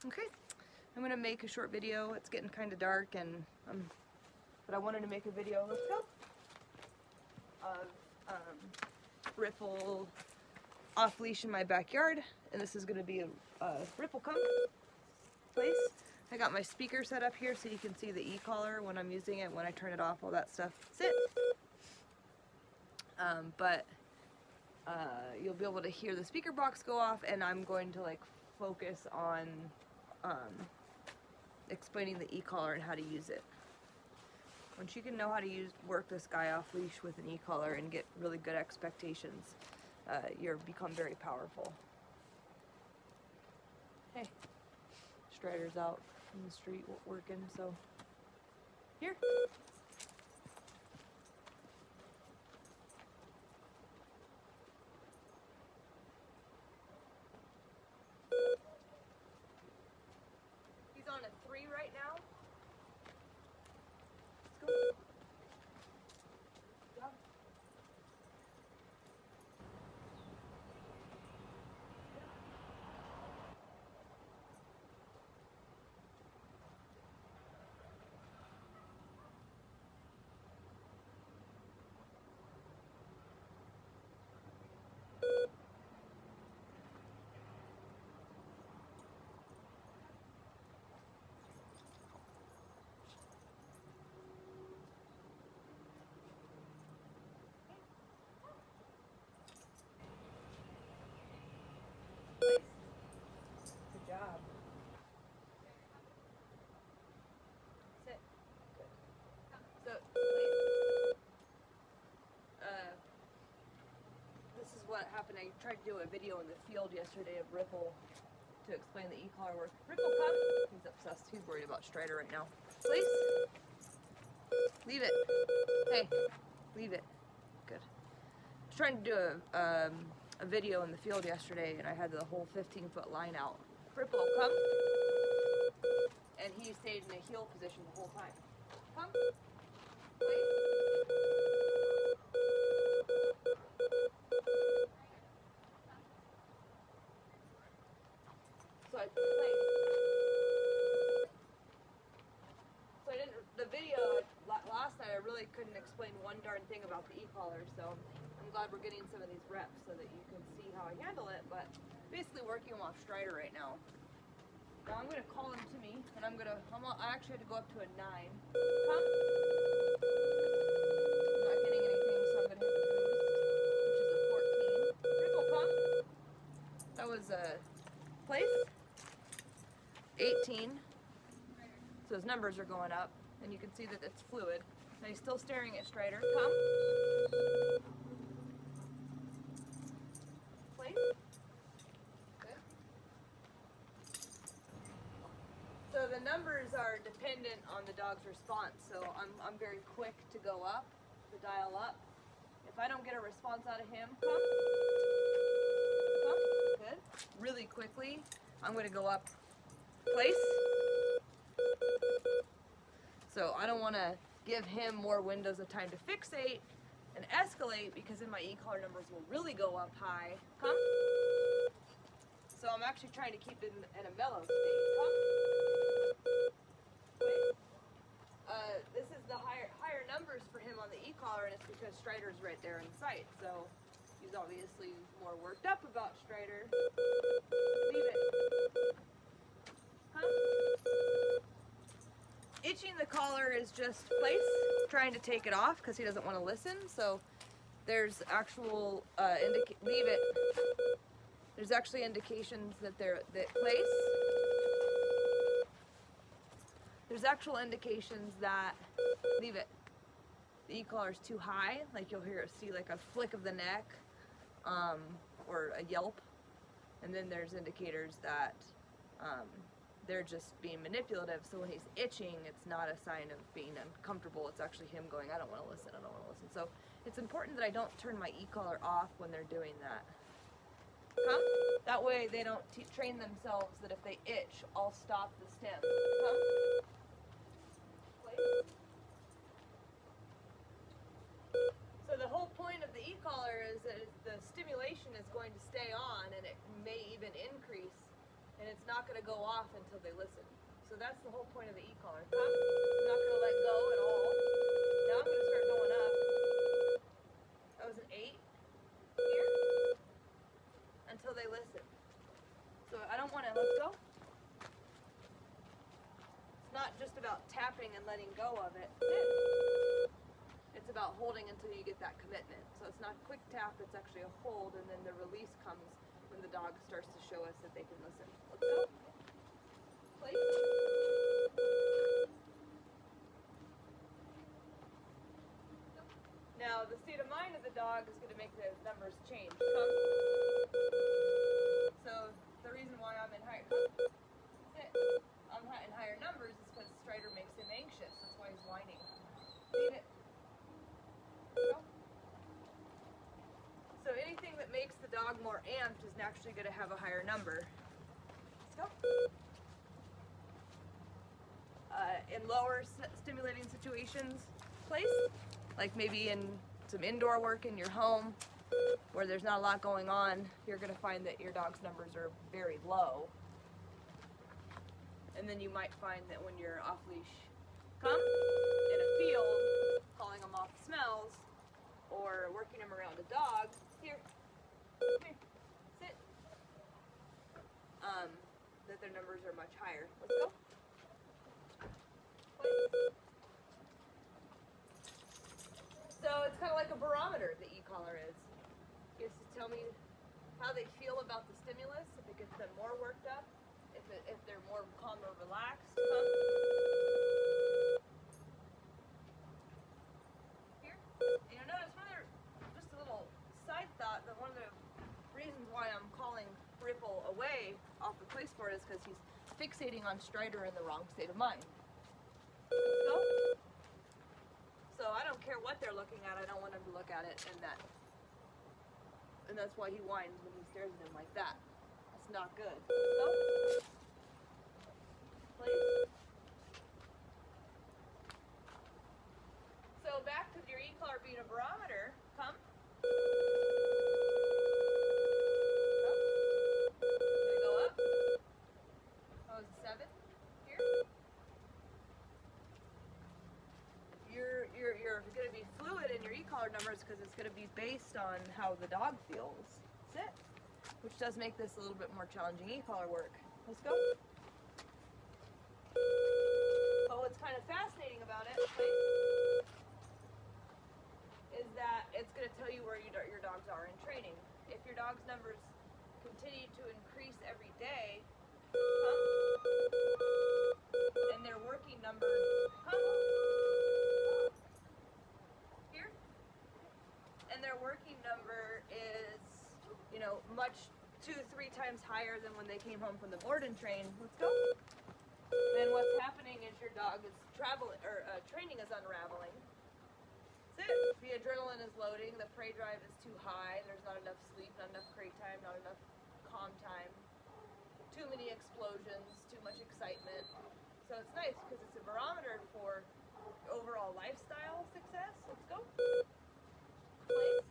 Okay, I'm gonna make a short video. It's getting kind of dark, and but I wanted to make a video. Let's go. Of Ripple off leash in my backyard, and this is gonna be a Ripple come place. I got my speaker set up here so you can see the e-collar when I'm using it, when I turn it off, all that stuff. Sit. You'll be able to hear the speaker box go off, and I'm going to like focus on explaining the e-collar and how to use it. Once you can know how to work this guy off leash with an e-collar and get really good expectations, you'll become very powerful. Hey, Strider's out in the street working, so here. He's on a 3 right now. Let's go. Yeah. Good job. Sit. Good. So, this is what happened. I tried to do a video in the field yesterday of Ripple to explain the e-collar work. Ripple, come. He's obsessed. He's worried about Strider right now. Please. Leave it. Hey, leave it. Good. I was trying to do a video in the field yesterday, and I had the whole 15-foot line out. Ripple, come. And he stayed in a heel position the whole time. Come. Please. So I played. So I didn't. The video last night, I really couldn't explain one darn thing about the e-collar. So I'm glad we're getting some of these reps so that you can see how I handle it. But basically working him off Strider right now. Now I'm gonna call him to me, and I actually had to go up to a 9. Come. I'm not getting anything, so I'm gonna hit the boost, which is a 14. Ripple, come. That was a place. 18. So his numbers are going up, and you can see that it's fluid. Now he's still staring at Strider. Come. Place. Good. So the numbers are dependent on the dog's response. So I'm very quick to go up, to dial up. If I don't get a response out of him, come. Come. Good. Really quickly, I'm going to go up. Place. So I don't want to give him more windows of time to fixate and escalate, because then my e-collar numbers will really go up high. Come. So I'm actually trying to keep it in a mellow state. Come. This is the higher numbers for him on the e-collar, and it's because Strider's right there in sight. So he's obviously more worked up about Strider. Leave it. Itching the collar is just place, trying to take it off because he doesn't want to listen. So there's actual leave it. There's actually indications that place. There's actual indications that leave it. The e-collar is too high, like you'll see like a flick of the neck, or a yelp, and then there's indicators that they're just being manipulative. So when he's itching, it's not a sign of being uncomfortable. It's actually him going, I don't want to listen, I don't want to listen. So it's important that I don't turn my e-collar off when they're doing that. Come. That way they don't train themselves that if they itch, I'll stop the stem. Come. Play. So the whole point of the e-collar is that the stimulation is going to stay on, and it may even increase. And it's not not going to go off until they listen. So that's the whole point of the e-collar. I'm not going to let go at all. Now I'm going to start going up. That was an 8 here until they listen. So I don't want to, let's go. It's not just about tapping and letting go of it. It's about holding until you get that commitment. So it's not quick tap, it's actually a hold, and then the release comes when the dog starts to show us that they can listen. Let's go. Please. Now, the state of mind of the dog is going to make the numbers change. Come. So, the reason why I'm in higher numbers is because Strider makes him anxious. That's why he's whining. Leave it. Go. So, anything that makes the dog more amped is naturally going to have a higher number. Let's go. In lower stimulating situations, place, like maybe in some indoor work in your home where there's not a lot going on, you're going to find that your dog's numbers are very low. And then you might find that when you're off leash, come in a field, calling them off smells, or working them around a dog, here, sit, that their numbers are much higher. Let's go. So it's kind of like a barometer, the e-collar is. It's to tell me how they feel about the stimulus, if it gets them more worked up, if they're more calm or relaxed. Here. And you'll notice just a little side thought, that one of the reasons why I'm calling Ripple away off the place board is because he's fixating on Strider in the wrong state of mind. Let's go. So I don't care what they're looking at, I don't want them to look at it in that. And that's why he whines when he stares at him like that. That's not good. So, please. So back to your e-collar being a barometer, come. Gonna go up. Oh, it's 7 here. You're going to be fluid in your e-collar numbers because it's going to be based on how the dog feels. Sit. Which does make this a little bit more challenging e-collar work. Let's go. But what's kind of fascinating about it, is that it's going to tell you where your dogs are in training. If your dog's numbers continue to increase every day, and their working number, here, and their working number is, much 2-3 times higher than when they came home from the board and train. Let's go. Then what's happening is your dog is training is unraveling. Sit. The adrenaline is loading, the prey drive is too high, there's not enough sleep, not enough crate time, not enough calm time, too many explosions, too much excitement. So it's nice because it's a barometer for overall lifestyle success. Let's go. Place.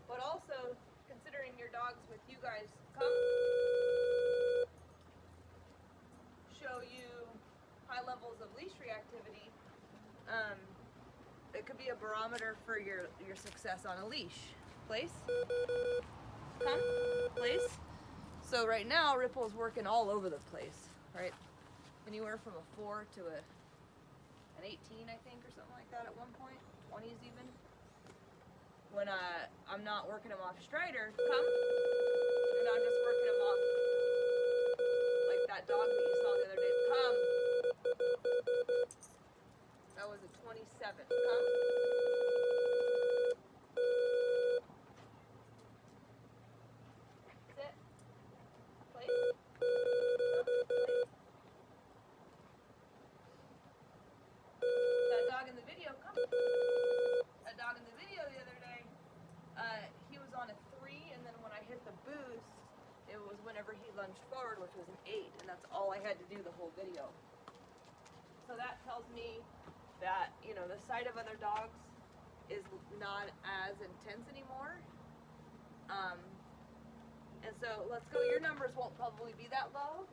But also, considering your dogs with you guys come, show you high levels of leash reactivity, it could be a barometer for your success on a leash. Place. Come. Place. So right now, Ripple's working all over the place, right? Anywhere from a 4 to an 18, I think, or something like that at one point. 20s even. When I'm not working him off Strider, come, and I'm just working him off like that dog that you saw the other day. Come. That was a 27. Come. Sit. Place. Come. Place. That dog in the video, come. That dog in the video the other day, he was on a 3, and then when I hit the boost, it was whenever he lunged forward, which was an 8, and that's all I had to do the whole video. So that tells me that, the sight of other dogs is not as intense anymore. And so let's go. Your numbers won't probably be that low,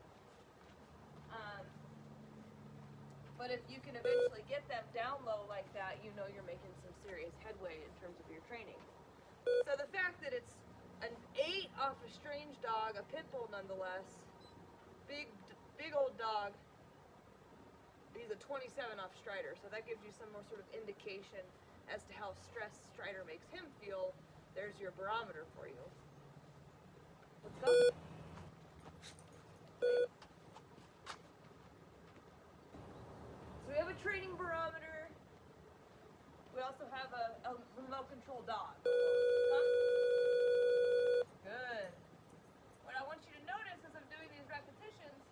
But if you can eventually get them down low like that, you know you're making some serious headway in terms of your training. So the fact that it's an 8 off a strange dog, a pit bull nonetheless, big old dog, he's a 27 off Strider, so that gives you some more sort of indication as to how stressed Strider makes him feel. There's your barometer for you. Let's go. So we have a training barometer. We also have a remote control dog. Good. What I want you to notice as I'm doing these repetitions,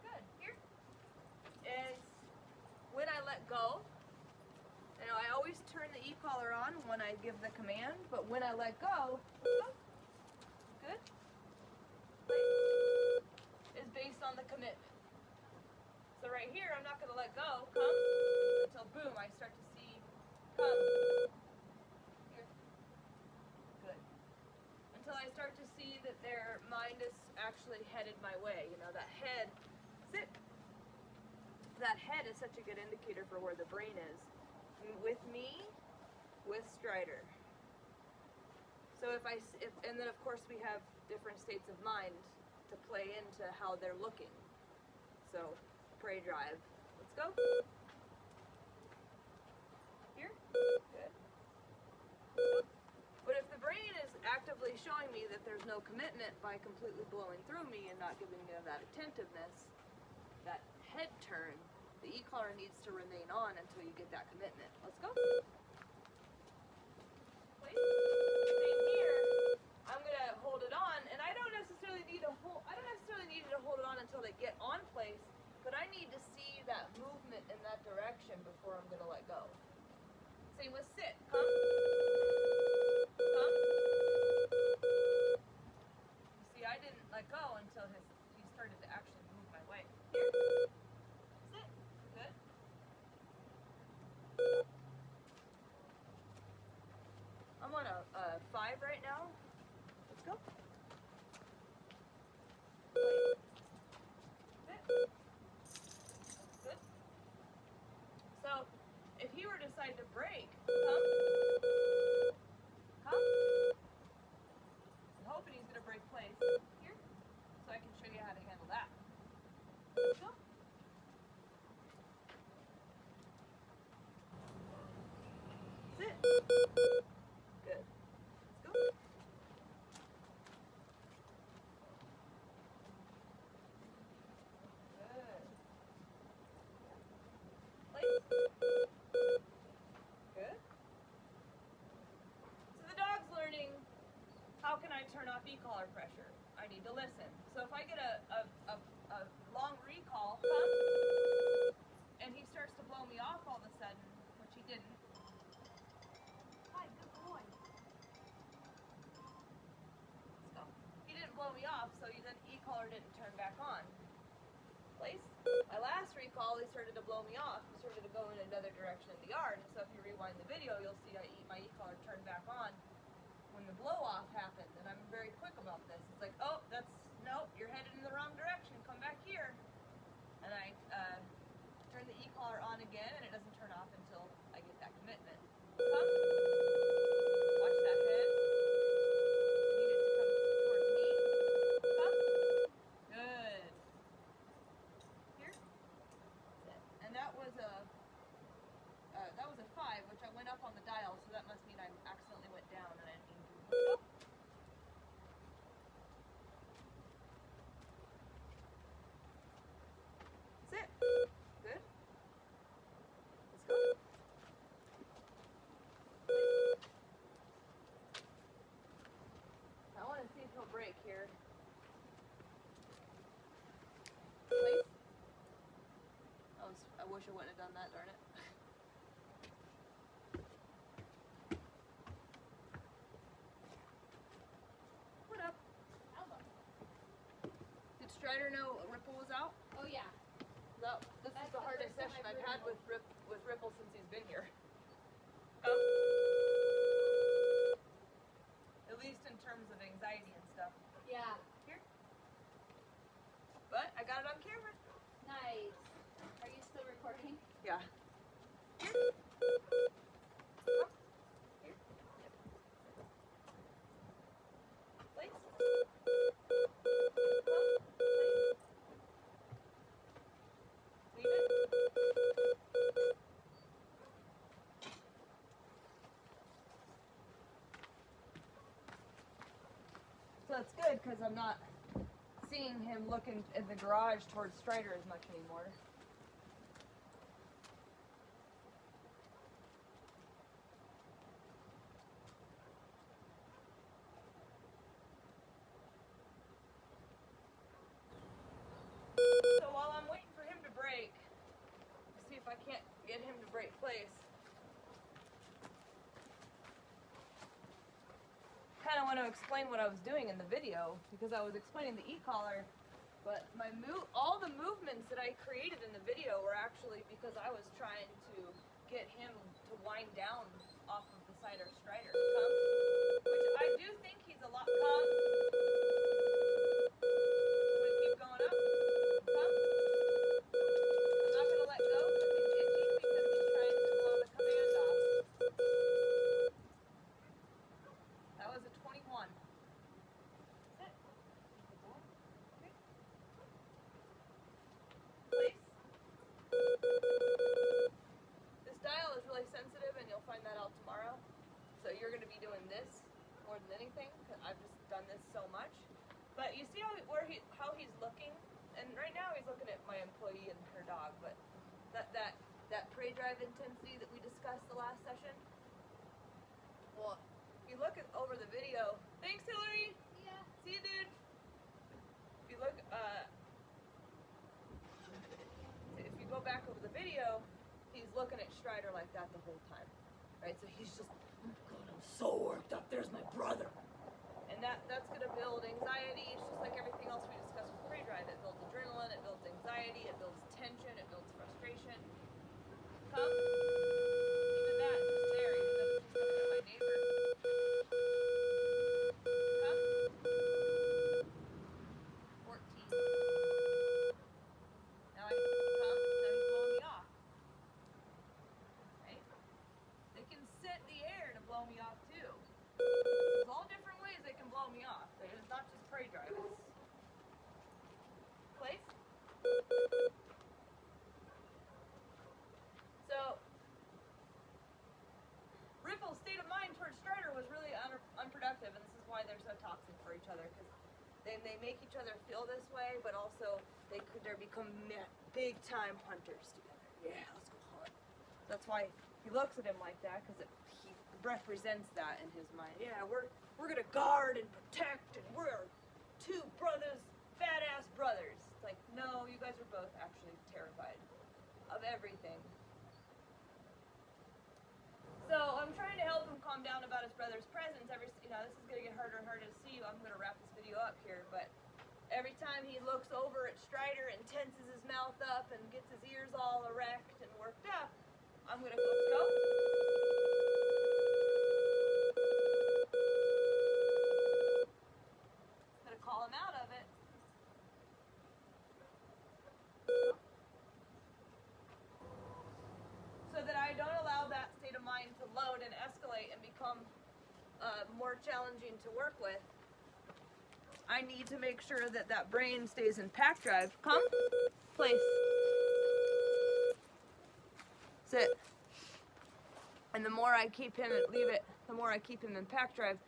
good, here, is when I let go. You know, I always turn the e-collar on when I give the command, but when I let go, good, is based on the commitment. So right here, I'm not going to let go, come, until boom, I start to see, come, here, good. Until I start to see that their mind is actually headed my way. You know, that head, sit. That head is such a good indicator for where the brain is. With me, with Strider. So and then of course we have different states of mind to play into how they're looking. So, prey drive. Let's go. Here. Good. But if the brain is actively showing me that there's no commitment by completely blowing through me and not giving me that attentiveness, that head turn, the e-collar needs to remain on until you get that commitment. Let's go. Wait. Same here. I'm gonna hold it on, and I don't necessarily need to hold it on until they get on place, but I need to see that movement in that direction before I'm gonna let go. Same with sit. Come. Come. You see, I didn't let go until he started to actually move my way. Here. Sit. Good. I'm on a 5 right now. Let's go. Sit. Good. So, if he were to decide to break, come. Come. I'm hoping he's going to break place here, so I can show you how to handle that. Go. Sit. Good. Let's go. Good. Place. Good. So the dog's learning, how can I turn off e-collar pressure? I need to listen. So if I get a long recall, come, and he starts to blow me off all of a sudden, which he didn't. Hi, good boy. Let's go. He didn't blow me off, so then e-collar didn't turn back on. Place. My last recall, he started to blow me off. He started to go in another direction in the yard. And so if you rewind the video, you'll see my e-collar turned back on when the blow off happened. And I'm very quick about this. It's like, oh, nope, you're headed in the wrong direction. Come back here. And I turn the e-collar on again, and it doesn't turn off until I get that commitment. Come. Watch that head. I need it to come towards me. Come. Good. Here. And that was a 5, which I went up on the dial, so that must mean I accidentally went down and I didn't mean to. Sit. Good. Let's go. I want to see if he'll break here. Place. I wish I wouldn't have done that, darn it. What up? Alba. Did Strider know Ripple was out? Oh yeah. No, this is That's the the hardest first time session I've I've had ridden with Ripple since he's been here. At least in terms of anxiety and stuff. Yeah. Here. But I got it on camera. Nice. Are you I'm not seeing him looking in the garage towards Strider as much anymore. So while I'm waiting for him to break, see if I can't get him to break place. Kind of want to explain what I was doing in the video because I was explaining the e-collar, but all the movements that I created in the video were actually because I was trying to get him to wind down off of the cider Strider, which I do think he's a lot. Come. Keep going up. Come. I'm not gonna let go because he's itching because he's trying to blow the command off. That was a 21. Sit. Okay. Place. This dial is really sensitive and you'll find that out tomorrow. So you're going to be doing this more than anything because I've just done this so much. But you see how he's looking? And right now he's looking at my employee and her dog, but that prey drive intensity that we discussed the last session. Well, if you look over the video, thanks Hillary. Yeah. See you, dude. If you look, if you go back over the video, he's looking at Strider like that the whole time, right? So he's just, oh my God, I'm so worked up. There's my brother. And that's gonna build anxiety. It's just like everything else we discussed with prey drive. It builds adrenaline, it builds anxiety, it builds tension, it builds frustration. Come. Even that, just there, even though he's just looking at my neighbor. Come. 14. Now I come, now he's blowing me off. Right? They can sit in the air to blow me off too. There's all different ways they can blow me off. It's not just prey drive. It's place. So, Ripple's state of mind towards Strider was really unproductive, and this is why they're so toxic for each other, because they make each other feel this way, but also they become big time hunters together. Yeah, let's go hunt. That's why he looks at him like that, because he represents that in his mind. Yeah, we're gonna guard and protect, and we're two brothers, badass brothers. It's like, no, you guys are both actually terrified of everything. So I'm trying to help him calm down about his brother's presence. This is gonna get harder and harder to see. I'm gonna wrap this video up here, but every time he looks over at Strider and tenses his mouth up and gets his ears all erect and worked up, I'm gonna let's go. Gonna call him out of it. So that I don't allow that state of mind to load and escalate and become more challenging to work with. I need to make sure that that brain stays in pack drive. Come, place, sit. And the more I keep him, the more I keep him in pack drive,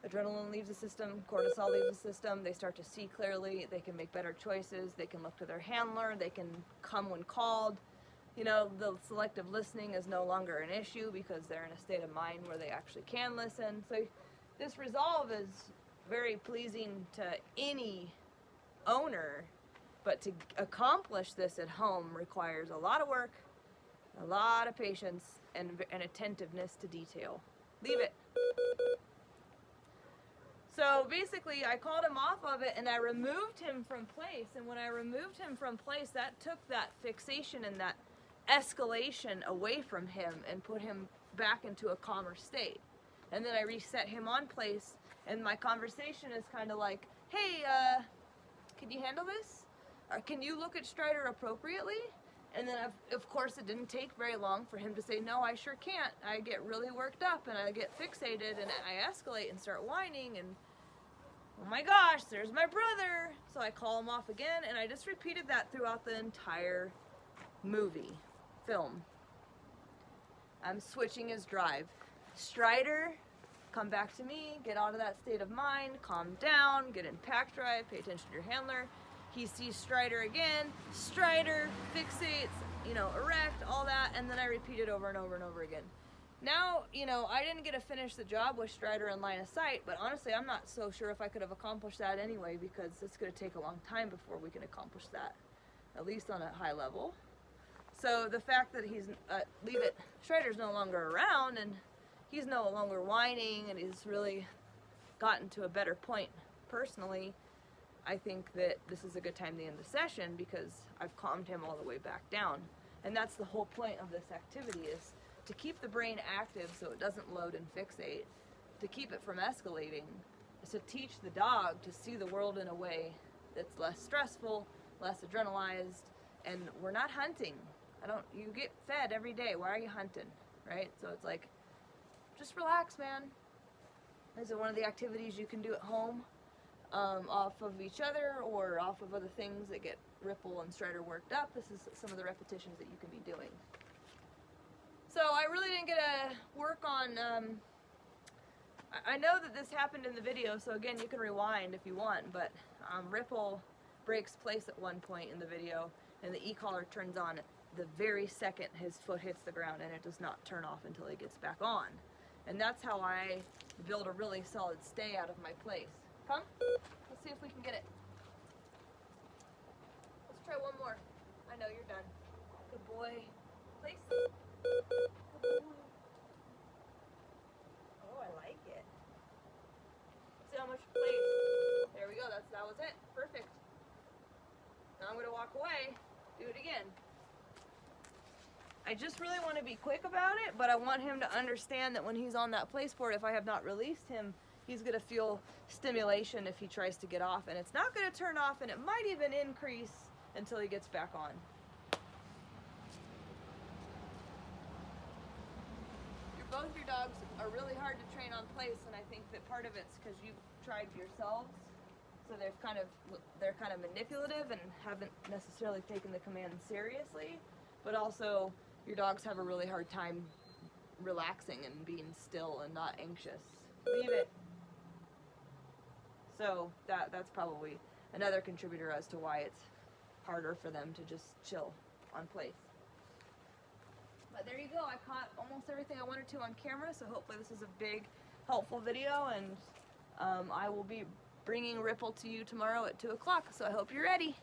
adrenaline leaves the system, cortisol leaves the system, they start to see clearly, they can make better choices, they can look to their handler, they can come when called. You know, the selective listening is no longer an issue because they're in a state of mind where they actually can listen. So this resolve is very pleasing to any owner, but to accomplish this at home requires a lot of work, a lot of patience, and attentiveness to detail. Leave it. So basically I called him off of it and I removed him from place, and when I removed him from place, that took that fixation and that escalation away from him and put him back into a calmer state. And then I reset him on place, and my conversation is kind of like, hey, can you handle this? Or can you look at Strider appropriately? And then of course it didn't take very long for him to say, no, I sure can't. I get really worked up and I get fixated and I escalate and start whining, and oh my gosh, there's my brother. So I call him off again, and I just repeated that throughout the entire film. I'm switching his drive. Strider, come back to me, get out of that state of mind, calm down, get in pack drive, pay attention to your handler. He sees Strider again, Strider, fixates, you know, erect, all that, and then I repeat it over and over and over again. Now, you know, I didn't get to finish the job with Strider in line of sight, but honestly, I'm not so sure if I could have accomplished that anyway, because it's going to take a long time before we can accomplish that, at least on a high level. So the fact that he's, leave it, Strider's no longer around, and he's no longer whining, and he's really gotten to a better point personally, I think that this is a good time to end the session because I've calmed him all the way back down. And that's the whole point of this activity, is to keep the brain active so it doesn't load and fixate, to keep it from escalating, is to teach the dog to see the world in a way that's less stressful, less adrenalized, and we're not hunting. You get fed every day, why are you hunting, right? So it's like, just relax, man. This is one of the activities you can do at home, off of each other or off of other things that get Ripple and Strider worked up. This is some of the repetitions that you can be doing. So I really didn't get to work on, I know that this happened in the video, so again, you can rewind if you want, but Ripple breaks place at one point in the video, and the e-collar turns on the very second his foot hits the ground, and it does not turn off until he gets back on. And that's how I build a really solid stay out of my place. Come, let's see if we can get it. Let's try one more. I know you're done. Good boy. Place. Good boy. Oh, I like it. See how much place? There we go. That was it. Perfect. Now I'm gonna walk away. Do it again. I just really want to be quick about it, but I want him to understand that when he's on that place board, if I have not released him, he's going to feel stimulation if he tries to get off, and it's not going to turn off, and it might even increase until he gets back on. Both your dogs are really hard to train on place, and I think that part of it's because you've tried yourselves, so they're kind of manipulative and haven't necessarily taken the command seriously, but also your dogs have a really hard time relaxing and being still and not anxious. Leave it. So that's probably another contributor as to why it's harder for them to just chill on place. But there you go, I caught almost everything I wanted to on camera, so hopefully this is a big, helpful video, and I will be bringing Ripple to you tomorrow at 2 o'clock, so I hope you're ready.